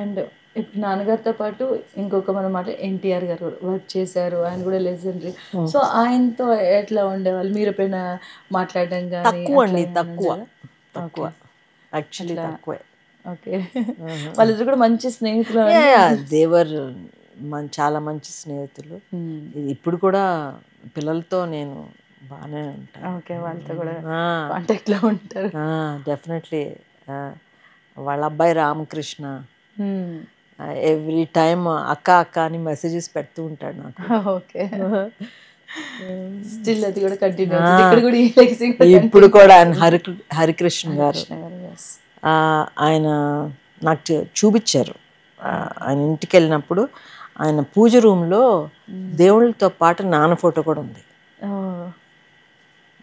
And ఇప్పుడు నాన్నగారితో పాటు ఇంకొక మన మాట ఎన్టీఆర్ గారు కూడా వర్క్ చేశారు, ఆయన కూడా లెజెండరీ. సో ఆయనతో ఎట్లా ఉండేవాళ్ళు, మీరు ఎప్పుడైనా మాట్లాడడం కానీ తక్కువ అండి, తక్కువ ఓకే యాక్చువల్లీ తక్కువే. ఓకే వాళ్ళిద్దరు కూడా మంచి స్నేహితులు దేవర్ చాలా మంచి స్నేహితులు. ఇప్పుడు కూడా పిల్లలతో నేను బాగానే ఉంటాను. ఓకే వాళ్ళతో కూడా కాంటాక్ట్లో ఉంటారు. డెఫినెట్లీ. వాళ్ళ అబ్బాయి రామకృష్ణ ఎవ్రీ టైమ్ అక్క అక్క అని మెసేజెస్ పెడుతూ ఉంటాడు నాకు. ఓకే స్టిల్ అది కూడా కంటిన్యూ అవుతుంది ఇక్కడ కూడా. ఇప్పుడు కూడా ఆయన హరికృష్ణ గారు ఆయన నాకు చూపించారు. ఆయన ఇంటికి వెళ్ళినప్పుడు ఆయన పూజ రూమ్లో దేవుళ్ళతో పాటు నాన్న ఫోటో కూడా ఉంది.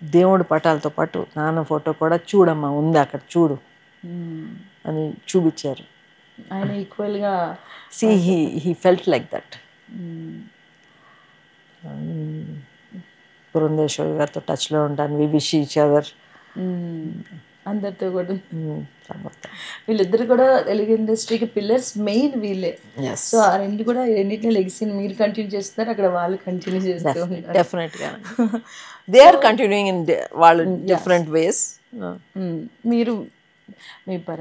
దేవుడి పటాలతో పాటు నాన్న ఫోటో కూడా చూడమ్మా ఉంది అక్కడ చూడు అని చూపించారు. ఆయన ఈక్వల్గా he felt like that. Purandeswari గారితో టచ్లో ఉంటాను. We wish each other. అందరితో కూడా వీళ్ళిద్దరు కూడా తెలుగు ఇండస్ట్రీకి పిల్లర్స్ మెయిన్ వీళ్ళే. సో ఆ రెండు కూడా రెండింటిని లెగసీని మీరు కంటిన్యూ చేస్తున్నారు, అక్కడ వాళ్ళు కంటిన్యూ చేస్తారు. డెఫినెట్గా దే ఆర్ కంటిన్యూయింగ్ ఇన్ వాళ్ళు డిఫరెంట్ వేస్. మీరు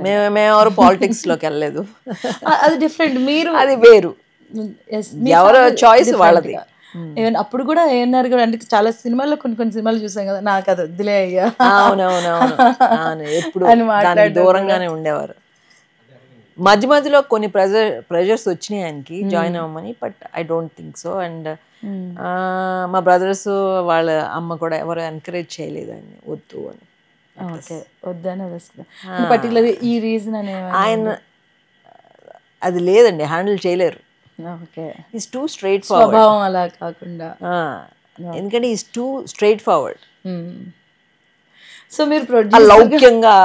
మేమెవరు పాలిటిక్స్లోకి వెళ్ళలేదు, అది డిఫరెంట్. మీరు అది వేరు, ఎవరో చాయిస్ వాళ్ళది. ఈవెన్ అప్పుడు కూడా ఏమన్నారు కూడా అంటే చాలా సినిమాల్లో కొన్ని సినిమాలు చూసాం కదా, నాకు అది వద్దులే అయ్యా. అవునవునవును ఎప్పుడు దూరంగానే ఉండేవారు. మధ్య మధ్యలో కొన్ని ప్రెజర్స్ వచ్చినాయి ఆయనకి జాయిన్ అవ్వమని, but I don't think so. And మా బ్రదర్స్ వాళ్ళ అమ్మ కూడా ఎవరు ఎంకరేజ్ చేయలేదు ఆయన్ని వద్దు అని. ఓకే వద్దని పర్టికులర్ ఈ రీజన్ అనే ఆయన అది లేదండి, హ్యాండిల్ చేయలేరు. Okay is two straight forward. స్వభావం అలా కాకుండా ఎందుకంటే is two straight forward. So మీరు లౌక్యంగా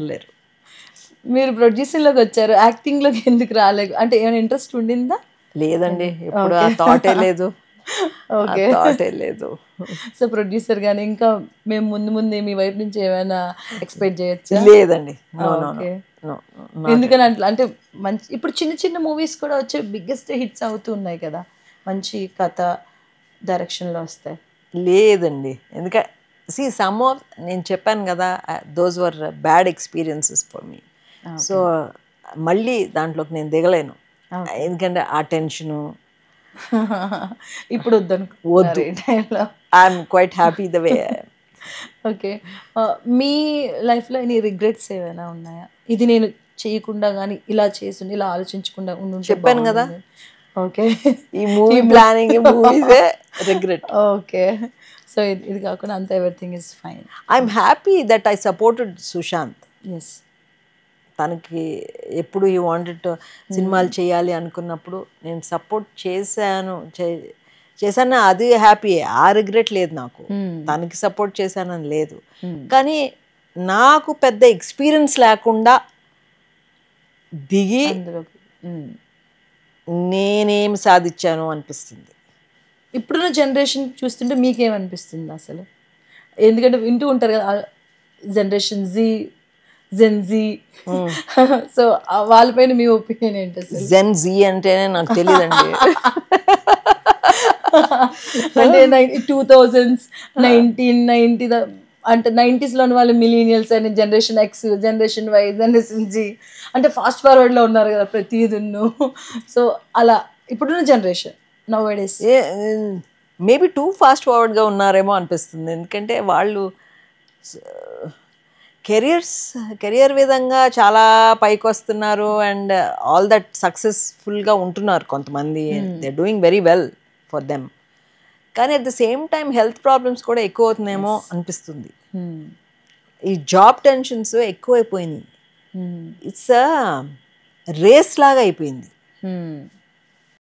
లేరు. మీరు ప్రొడ్యూసింగ్లోకి వచ్చారు, యాక్టింగ్లోకి ఎందుకు రాలేదు? అంటే ఏమైనా ఇంట్రెస్ట్ ఉండిందా? లేదండి, ఎప్పుడు ఆ థాటే లేదు. ఓకే థాటే లేదు. సో ప్రొడ్యూసర్ కానీ ఇంకా మేము ముందు మీ వైపు నుంచి ఏమైనా ఎక్స్పెక్ట్ చేయొచ్చా? లేదండి. ఎందుకని అట్లా అంటే మంచి ఇప్పుడు చిన్న మూవీస్ కూడా వచ్చే బిగ్గెస్ట్ హిట్స్ అవుతూ ఉన్నాయి కదా, మంచి కథ డైరెక్షన్లో వస్తాయి. లేదండి, ఎందుకంటే సమ్ ఆఫ్ నేను చెప్పాను కదా, those were bad experiences for me. So మళ్ళీ దాంట్లోకి నేను దిగలేను, ఎందుకంటే ఆ టెన్షను. ఇప్పుడు వద్దు, I'm quite happy the way. Okay మీ లైఫ్లో ఎనీ రిగ్రెట్స్ ఏమైనా ఉన్నాయా? ఇది నేను చేయకుండా కానీ ఇలా చేసి ఇలా ఆలోచించకుండా చెప్పాను కదా. ఓకే ఈ మూవీ ప్లానింగ్ మూవీసే రిగ్రెట్. ఓకే సో ఇది కాకుండా అంత everything is fine. I'm happy that I supported Sushant. Yes తనకి ఎప్పుడు ఈ వాంటెడ్ సినిమాలు చేయాలి అనుకున్నప్పుడు నేను సపోర్ట్ చేశాను, అది హ్యాపీ. ఆ రిగ్రెట్ లేదు నాకు, తనకి సపోర్ట్ చేశానని లేదు. కానీ నాకు పెద్ద ఎక్స్పీరియన్స్ లేకుండా దిగి నేనేం సాధించాను అనిపిస్తుంది. ఇప్పుడున్న జనరేషన్ చూస్తుంటే మీకేమనిపిస్తుంది అసలు? ఎందుకంటే వింటూ ఉంటారు కదా జనరేషన్ జెన్జీ, సో వాళ్ళపైన మీ ఒపీనియన్ ఏంటి అసలు? జెన్జీ అంటేనే నాకు తెలియదండి. అంటే 2000s 1990 అంటే 90sలో ఉన్న వాళ్ళు మిలీనియల్స్ అని, generation X, generation Y, generation Z అంటే ఫాస్ట్ ఫార్వర్డ్లో ఉన్నారు కదా ప్రతిదున్ను. సో అలా ఇప్పుడున్న generation nowadays maybe too fast ఫార్వర్డ్గా ఉన్నారేమో అనిపిస్తుంది. ఎందుకంటే వాళ్ళు కెరియర్ విధంగా చాలా పైకి వస్తున్నారు అండ్ ఆల్ దట్ సక్సెస్ఫుల్గా ఉంటున్నారు కొంతమంది. They doing very well for them. కానీ at the same time health problems కూడా ఎక్కువ అవుతున్నాయేమో అనిపిస్తుంది. ఈ జాబ్ టెన్షన్స్ ఎక్కువైపోయినాయి. ఇట్స్ రేస్ లాగా అయిపోయింది.